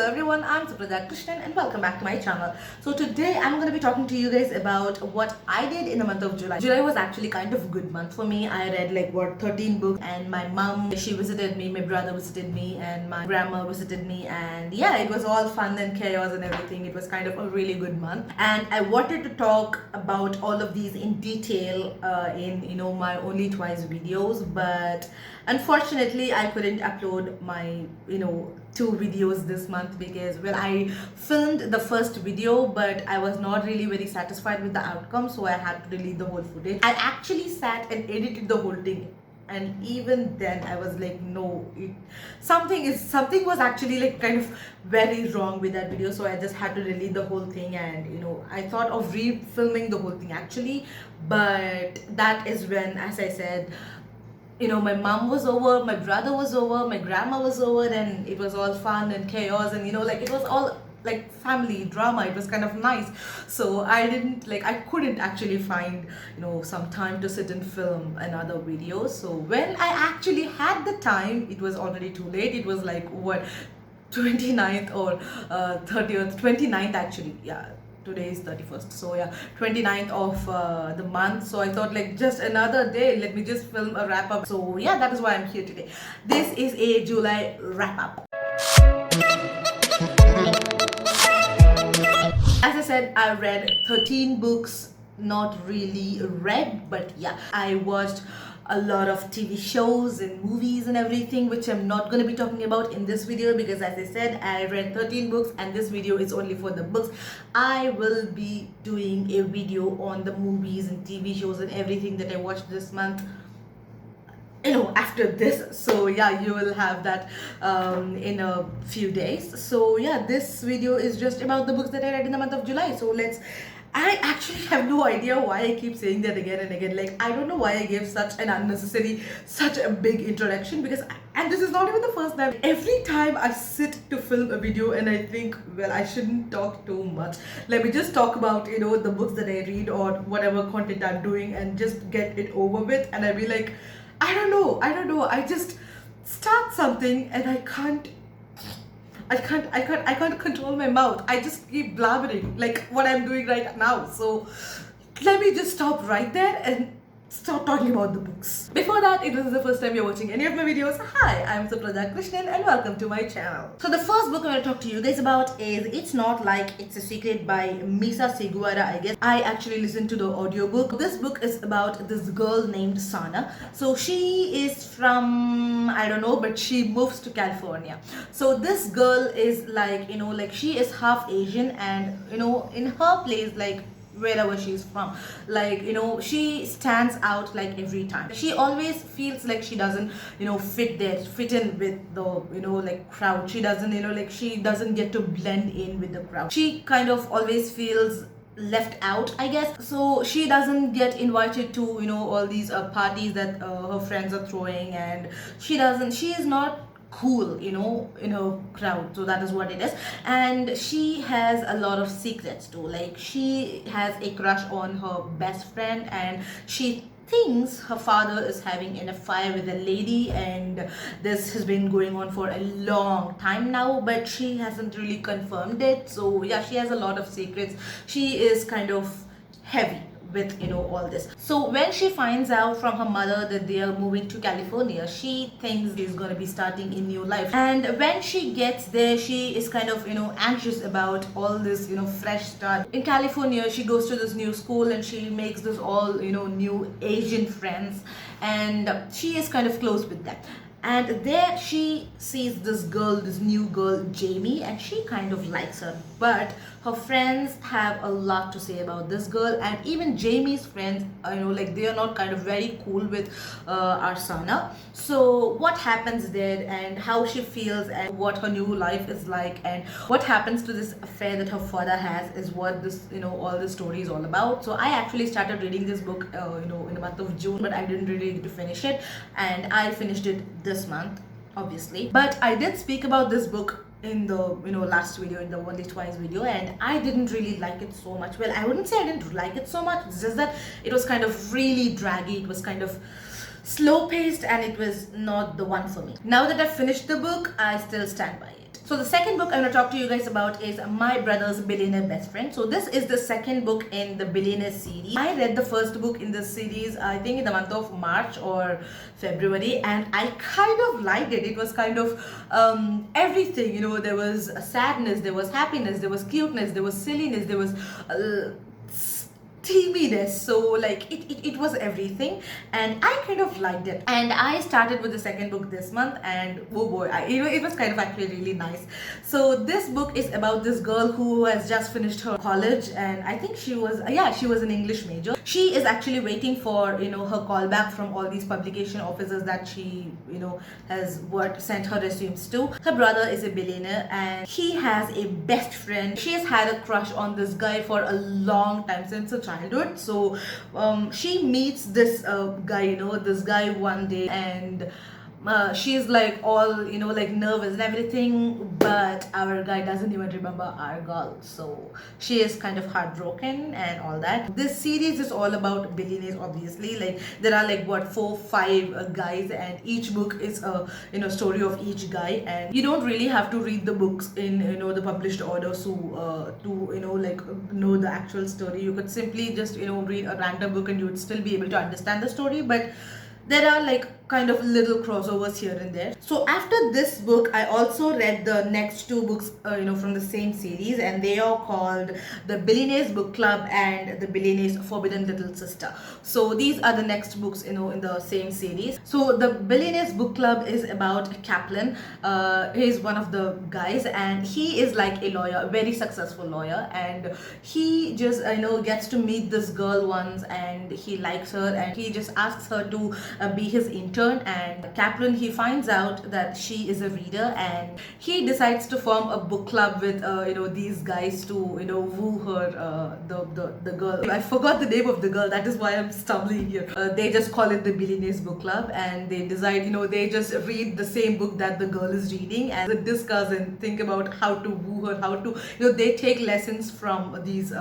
Hello everyone, I'm Supraja Krishnan and welcome back to my channel. So today I'm going to be talking to you guys about what I did in the month of July. July was actually kind of a good month for me. I read 13 books, and my mom, she visited me, my brother visited me, and my grandma visited me, and yeah, it was all fun and chaos and everything. It was kind of a really good month, and I wanted to talk about all of these in detail in my Only Twice videos, but unfortunately I couldn't upload my 2 videos this month because, well, I filmed the first video but I was not really very satisfied with the outcome, so I had to delete the whole footage. I actually sat and edited the whole thing, and even then I was like, no, something was actually kind of very wrong with that video, so I just had to delete the whole thing. And I thought of re-filming the whole thing actually, but that is when, as I said, my mom was over, my brother was over, my grandma was over, and it was all fun and chaos, and it was all like family drama. It was kind of nice, so I couldn't actually find some time to sit and film another video. So when I actually had the time, it was already too late. It was 29th or 30th, 29th actually, yeah. Today is 31st, so yeah, 29th of the month. So I thought, just another day, let me just film a wrap up. So yeah, that is why I'm here today. This is a July wrap up. As I said, I read 13 books. Not really read, but yeah, I watched a lot of TV shows and movies and everything, which I'm not going to be talking about in this video because, as I said, I read 13 books and this video is only for the books. I will be doing a video on the movies and TV shows and everything that I watched this month after this. So yeah, you will have that in a few days. So yeah, this video is just about the books that I read in the month of July. So I actually have no idea why I keep saying that again and again. I don't know why I gave such a big introduction, because, and this is not even the first time. Every time I sit to film a video and I think, well, I shouldn't talk too much. Let me just talk about, the books that I read or whatever content I'm doing and just get it over with. And I'll be like, I don't know. I just start something and I can't control my mouth. I just keep blabbering like what I'm doing right now. So let me just stop right there and start talking about the books. Before that, if this is the first time you're watching any of my videos, hi, I'm Supraja Krishnan and welcome to my channel. So the first book I'm going to talk to you guys about is It's Not Like It's a Secret by Misa Seguara, I guess. I actually listened to the audiobook. This book is about this girl named Sana. So she is from, I don't know, but she moves to California. So this girl is she is half Asian, and in her place, wherever she's from, she stands out every time. She always feels like she doesn't fit in with the crowd. She doesn't she doesn't get to blend in with the crowd. She kind of always feels left out, I guess. So she doesn't get invited to all these parties that her friends are throwing, and she is not cool in her crowd. So that is what it is. And she has a lot of secrets too. She has a crush on her best friend, and she thinks her father is having an affair with a lady, and this has been going on for a long time now, but she hasn't really confirmed it. So yeah, she has a lot of secrets. She is kind of heavy with all this. So when she finds out from her mother that they are moving to California, she thinks she's going to be starting a new life. And when she gets there, she is kind of anxious about all this fresh start. In California, she goes to this new school and she makes this all new Asian friends, and she is kind of close with them. And there she sees this new girl, Jamie, and she kind of likes her. But her friends have a lot to say about this girl, and even Jamie's friends, they are not kind of very cool with Arsana. So what happens there, and how she feels, and what her new life is like, and what happens to this affair that her father has, is what this all this story is all about. So I actually started reading this book in the month of June, but I didn't really get to finish it, and I finished it this month, obviously. But I did speak about this book in the last video, in the Only Twice video, and I didn't really like it so much. Well, I wouldn't say I didn't like it so much, it's just that it was kind of really draggy. It was kind of slow paced and it was not the one for me. Now that I've finished the book, I still stand by it. So the second book I'm going to talk to you guys about is My Brother's Billionaire Best Friend. So this is the second book in the Billionaire series. I read the first book in this series, I think in the month of March or February, and I kind of liked it. It was kind of everything, you know, there was sadness, there was happiness, there was cuteness, there was silliness, there was teaminess, so like it was everything, and I kind of liked it. And I started with the second book this month, and oh boy, it was kind of actually really nice. So this book is about this girl who has just finished her college, and I think she was an English major. She is actually waiting for, you know, her call back from all these publication officers that she, you know, has sent her resumes to. Her brother is a billionaire, and he has a best friend. She has had a crush on this guy for a long time, since her childhood. So she meets this guy, you know, this guy one day, and she's like all, you know, like nervous and everything, but our guy doesn't even remember our girl, so she is kind of heartbroken and all that. This series is all about billionaires, obviously. Like there are like what 4-5 guys, and each book is a, you know, story of each guy, and you don't really have to read the books in, you know, the published order so to, you know, like know the actual story. You could simply just, you know, read a random book and you would still be able to understand the story, but there are like kind of little crossovers here and there. So after this book, I also read the next 2 books, you know, from the same series, and they are called The Billionaire's Book Club and The Billionaire's Forbidden Little Sister. So these are the next books, you know, in the same series. So The Billionaire's Book Club is about Kaplan. He's one of the guys, and he is like a lawyer, a very successful lawyer, and he just, you know, gets to meet this girl once, and he likes her, and he just asks her to be his intern. And Kaplan, he finds out that she is a reader, and he decides to form a book club with you know, these guys to, you know, woo her, the girl. I forgot the name of the girl, that is why I'm stumbling here. They just call it the Billionaire's Book Club, and they decide, you know, they just read the same book that the girl is reading, and they discuss and think about how to woo her, how to, you know, they take lessons from these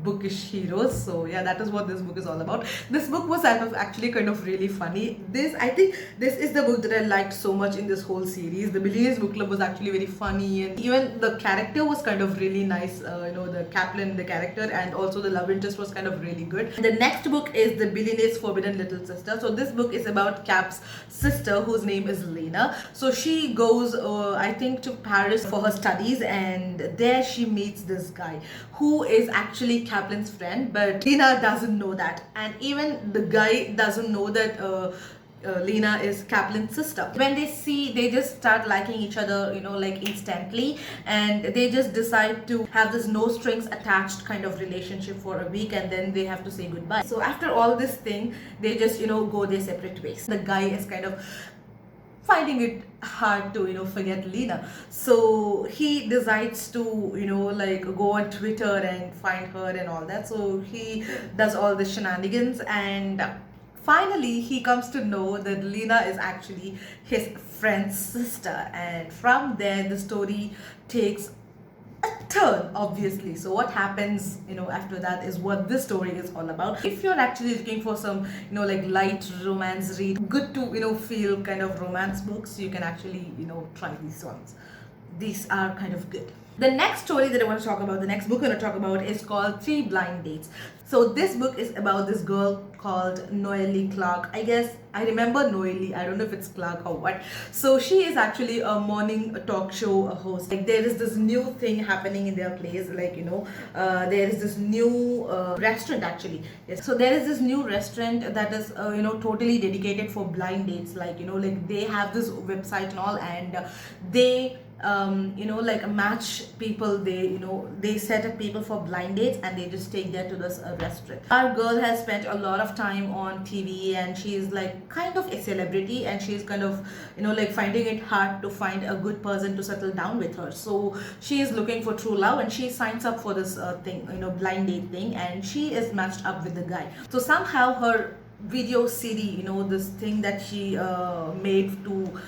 bookish heroes. So yeah, that is what this book is all about. This book was actually kind of really funny. I think this is the book that I liked so much in this whole series. The Billionaire's Book Club was actually very funny, and even the character was kind of really nice. You know, the Kaplan, the character, and also the love interest was kind of really good. The next book is The Billionaire's Forbidden Little Sister. So this book is about Cap's sister, whose name is Lena. So she goes, I think, to Paris for her studies, and there she meets this guy who is actually Kaplan's friend, but Lena doesn't know that, and even the guy doesn't know that Lena is Kaplan's sister. When they see, they just start liking each other, you know, like instantly, and they just decide to have this no strings attached kind of relationship for a week, and then they have to say goodbye. So after all this thing, they just, you know, go their separate ways. The guy is kind of finding it hard to, you know, forget Lena, so he decides to, you know, like go on Twitter and find her and all that. So he does all the shenanigans, and finally he comes to know that Lena is actually his friend's sister, and from there the story takes a turn, obviously. So what happens, you know, after that is what this story is all about. If you're actually looking for some, you know, like light romance read, good to, you know, feel kind of romance books, you can actually, you know, try these ones. These are kind of good. The next story that I want to talk about, the next book I want to talk about, is called 3 Blind Dates. So this book is about this girl called Noelle Clark. I guess I remember Noelle, I don't know if it's Clark or what. So she is actually a morning talk show host. Like there is this new thing happening in their place, like, you know, there is this new restaurant actually. Yes. So there is this new restaurant that is, you know, totally dedicated for blind dates. Like, you know, like they have this website and all, and they you know, like match people. They, you know, they set up people for blind dates, and they just take them to this restaurant. Our girl has spent a lot of time on TV, and she is like kind of a celebrity, and she's kind of, you know, like finding it hard to find a good person to settle down with her. So she is looking for true love, and she signs up for this thing, you know, blind date thing, and she is matched up with the guy. So somehow her video CD, this thing that she made to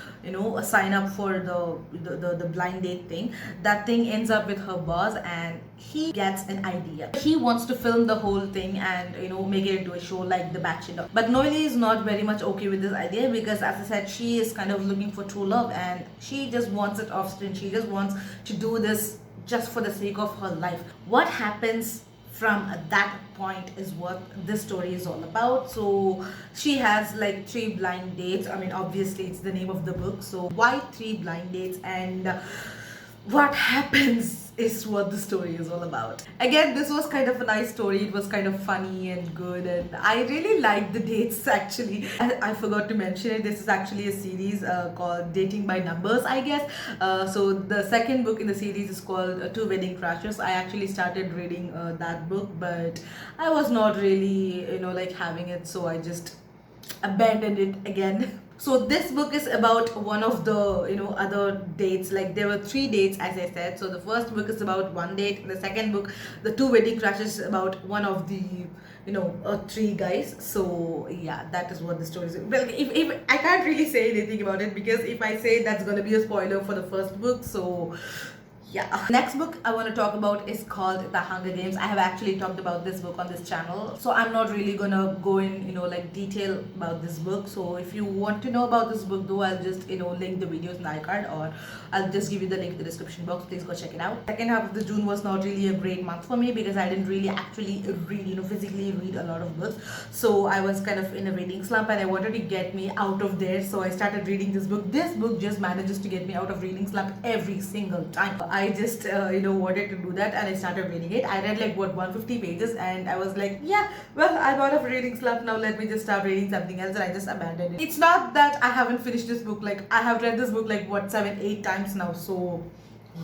sign up for the blind date thing. That thing ends up with her boss, and he gets an idea. He wants to film the whole thing and make it into a show like The Bachelor. But Noelle is not very much okay with this idea because, as I said, she is kind of looking for true love, and she just wants it off screen. She just wants to do this just for the sake of her life. What happens from that point is what this story is all about. So she has like 3 blind dates. I mean, obviously it's the name of the book, so why 3 blind dates, and what happens is what the story is all about. Again, this was kind of a nice story. It was kind of funny and good, and I really liked the dates actually. I forgot to mention it. This is actually a series called Dating by Numbers, I guess. So the second book in the series is called Two Wedding Crashers. I actually started reading that book, but I was not really like having it, so I just abandoned it again. So this book is about one of the other dates. Like, there were 3 dates, as I said. So the first book is about one date. The second book, The Two Wedding Crashes, is about one of the 3 guys. So yeah, that is what the story is. Well, if I can't really say anything about it, because if I say, that's gonna be a spoiler for the first book. So yeah. Next book I want to talk about is called The Hunger Games. I have actually talked about this book on this channel, so I'm not really gonna go in like detail about this book. So if you want to know about this book though, I'll just link the videos in the iCard, or I'll just give you the link in the description box. Please go check it out. Second half of the June was not really a great month for me because I didn't really actually read, physically read a lot of books. So I was kind of in a reading slump, and I wanted to get me out of there. So I started reading this book. This book just manages to get me out of reading slump every single time. I just wanted to do that, and I started reading it. I read like 150 pages, and I was like, yeah, well, I'm out of reading slump now, let me just start reading something else, and I just abandoned it. It's not that I haven't finished this book. Like, I have read this book like 7-8 times now, so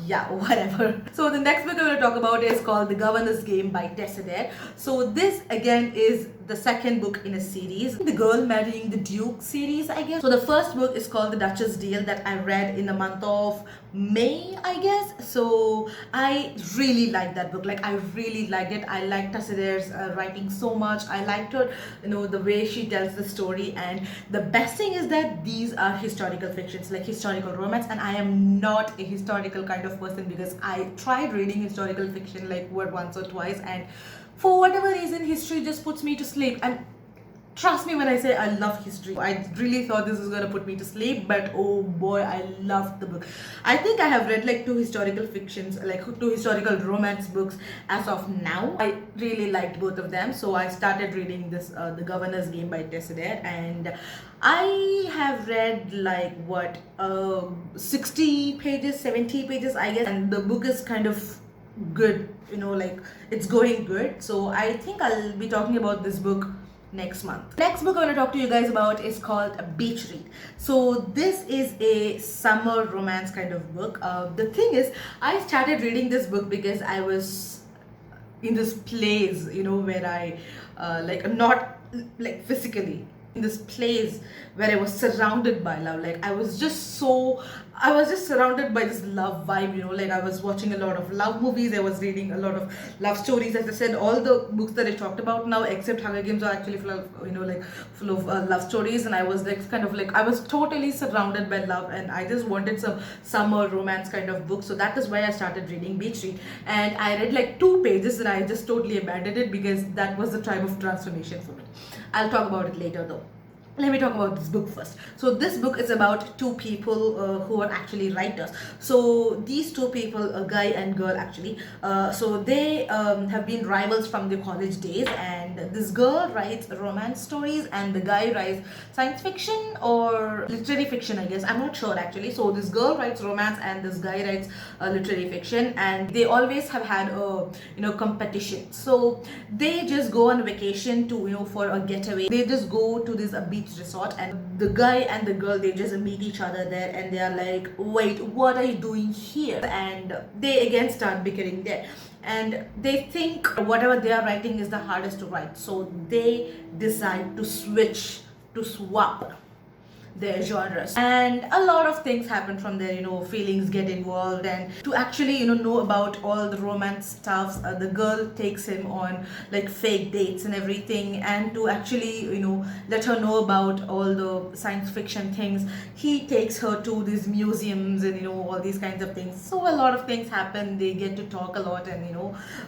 yeah, whatever. So the next book I'm going to talk about is called The Governess Game by Tessidaire. So this again is the second book in a series, the Girl Marrying the Duke series, I guess. So the first book is called The Duchess Deal, that I read in the month of May, I guess. So I really liked that book. Like, I really liked it. I liked Tessidaire's writing so much. I liked her, the way she tells the story. And the best thing is that these are historical fictions, like historical romance, and I am not a historical kind of person because I tried reading historical fiction like once or twice, and for whatever reason history just puts me to sleep. And trust me when I say I love history. I really thought this was gonna put me to sleep, but oh boy, I loved the book. I think I have read like 2 historical fictions, like 2 historical romance books as of now. I really liked both of them, so I started reading this The Governess Game by Tessidaire, and I have read like 60 pages, 70 pages, I guess, and the book is kind of good, like it's going good. So I think I'll be talking about this book next month. Next book I want to talk to you guys about is called A Beach Read. So this is a summer romance kind of book. The thing is, I started reading this book because I was in this place, where I not like physically, in this place where I was surrounded by love. Like, I was just surrounded by this love vibe, like I was watching a lot of love movies, I was reading a lot of love stories. As I said, all the books that I talked about now except Hunger Games are actually full of full of love stories, and I was like I was totally surrounded by love, and I just wanted some summer romance kind of book. So that is why I started reading Beach Read, and I read like 2 pages and I just totally abandoned it because that was the time of transformation for me. I'll talk about it later though. Let me talk about this book first. So this book is about 2 people who are actually writers. So these 2 people, a guy and girl actually, so they have been rivals from their college days, and this girl writes romance stories and the guy writes science fiction or literary fiction, I guess. I'm not sure actually. So this girl writes romance and this guy writes literary fiction, and they always have had a competition. So they just go on vacation to for a getaway. They just go to this beach resort, and the guy and the girl, they just meet each other there, and they are like, wait, what are you doing here? And they again start bickering there, and they think whatever they are writing is the hardest to write. So they decide to swap their genres. And a lot of things happen from there, feelings get involved, and to actually, know about all the romance stuffs, the girl takes him on like fake dates and everything, and to actually, let her know about all the science fiction things, he takes her to these museums and, all these kinds of things. So a lot of things happen, they get to talk a lot, and,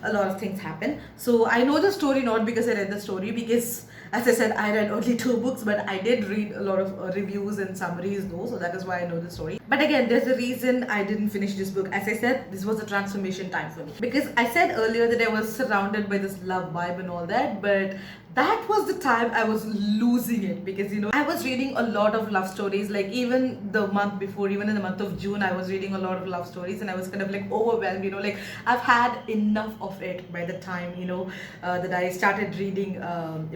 a lot of things happen. So I know the story not because I read the story, because as I said, I read only 2 books, but I did read a lot of reviews and summaries though, so that is why I know the story. But again, there's a reason I didn't finish this book. As I said, this was a transformation time for me, because I said earlier that I was surrounded by this love vibe and all that, but that was the time I was losing it, because I was reading a lot of love stories. Like even the month before, even in the month of June, I was reading a lot of love stories, and I was kind of like overwhelmed, like I've had enough of it by the time that I started reading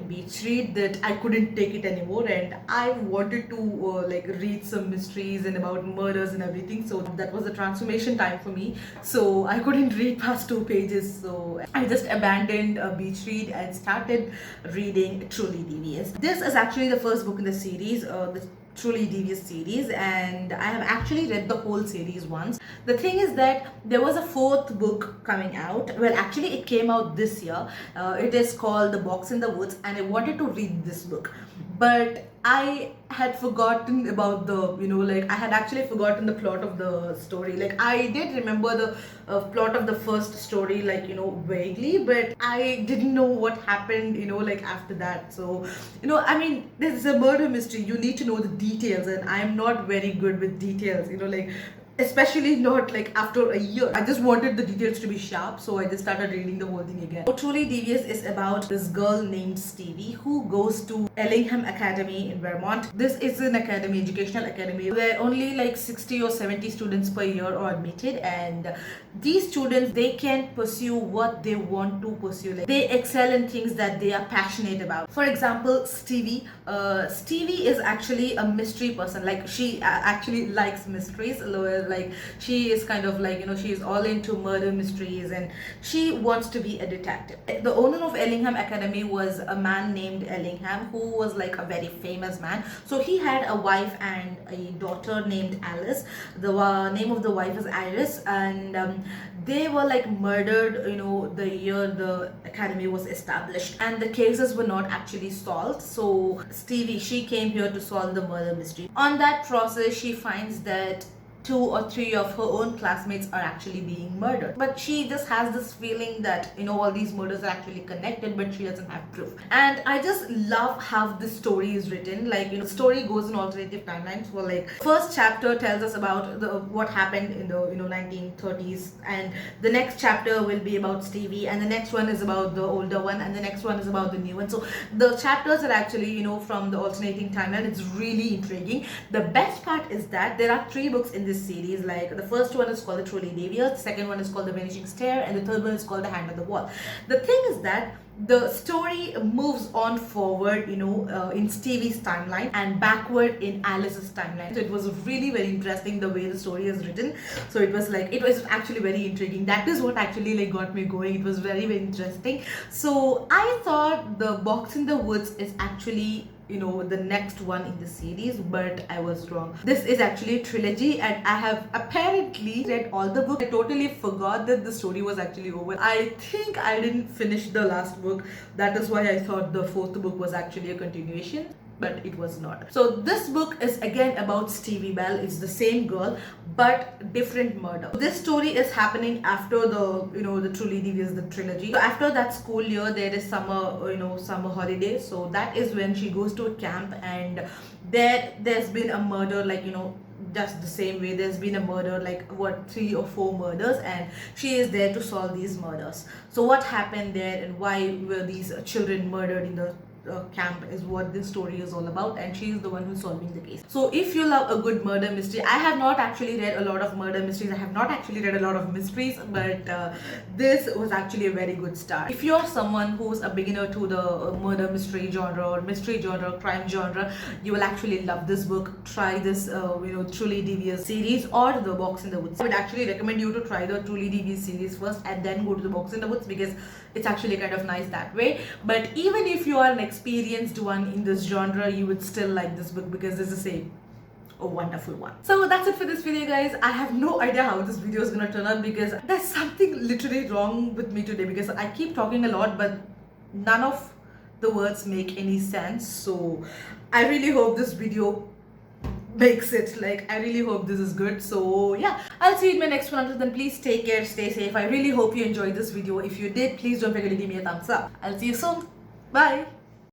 Beach Read, that I couldn't take it anymore, and I wanted to like read some mysteries and about murders and everything. So that was a transformation time for me, so I couldn't read past 2 pages, so I just abandoned Beach Read and started reading Truly Devious. This is actually the first book in the series, the Truly Devious series, and I have actually read the whole series once. The thing is that there was a 4th book coming out. Well, actually it came out this year. It is called The Box in the Woods, and I wanted to read this book, but I had forgotten about the, I had actually forgotten the plot of the story. Like I did remember the plot of the first story, like, vaguely, but I didn't know what happened, like after that. So, I mean, this is a murder mystery. You need to know the details, and I'm not very good with details, like, especially not like after a year. I just wanted the details to be sharp, so I just started reading the whole thing again. So Truly Devious is about this girl named Stevie who goes to Ellingham Academy in Vermont. This is an academy, educational academy, where only like 60 or 70 students per year are admitted, and these students, they can pursue what they want to pursue. Like they excel in things that they are passionate about. For example, Stevie is actually a mystery person. Like she actually likes mysteries. Like she is kind of like, she is all into murder mysteries, and she wants to be a detective. The owner of Ellingham Academy was a man named Ellingham, who was like a very famous man. So he had a wife and a daughter named Alice. The name of the wife is Iris, and they were like murdered, the year the academy was established, and the cases were not actually solved. So Stevie, she came here to solve the murder mystery. On that process, she finds that 2 or 3 of her own classmates are actually being murdered, but she just has this feeling that all these murders are actually connected, but she doesn't have proof. And I just love how this story is written. Like, the story goes in alternative timelines. For like, first chapter tells us about what happened in the 1930s, and the next chapter will be about Stevie, and the next one is about the older one, and the next one is about the new one. So the chapters are actually from the alternating timeline. It's really intriguing. The best part is that there are 3 books in this series. Like the first one is called the Truly Devious, the second one is called the Vanishing Stair, and the third one is called the Hand on the Wall. The thing is that the story moves on forward, in Stevie's timeline, and backward in Alice's timeline. So it was really very interesting the way the story is written. So it was actually very intriguing. That is what actually like got me going. It was very, very interesting. So I thought the Box in the Woods is actually the next one in the series, but I was wrong. This is actually a trilogy, and I have apparently read all the books. I totally forgot that the story was actually over. I think I didn't finish the last book. That is why I thought the 4th book was actually a continuation, but it was not. So this book is again about Stevie Bell. It's the same girl, but different murder. This story is happening after the the Truly Devious, the trilogy. So after that school year, there is summer holiday. So that is when she goes to a camp, and there's been a murder, like just the same way there's been a murder, like 3 or 4 murders, and she is there to solve these murders. So what happened there, and why were these children murdered in the camp, is what this story is all about, and she is the one who's solving the case. So if you love a good murder mystery, I have not actually read a lot of murder mysteries, I have not actually read a lot of mysteries, but this was actually a very good start. If you're someone who's a beginner to the murder mystery genre, or mystery genre, crime genre, you will actually love this book. Try this Truly Devious series or the Box in the Woods. I would actually recommend you to try the Truly Devious series first, and then go to the Box in the Woods, because it's actually kind of nice that way. But even if you are an experienced one in this genre, you would still like this book because it's the same a wonderful one. So that's it for this video, guys. I have no idea how this video is gonna turn out because there's something literally wrong with me today because I keep talking a lot but none of the words make any sense. So I really hope this video makes it. Like, I really hope this is good. So yeah, I'll see you in my next one. Until then, please take care, stay safe. I really hope you enjoyed this video. If you did, please don't forget to give me a thumbs up. I'll see you soon. Bye.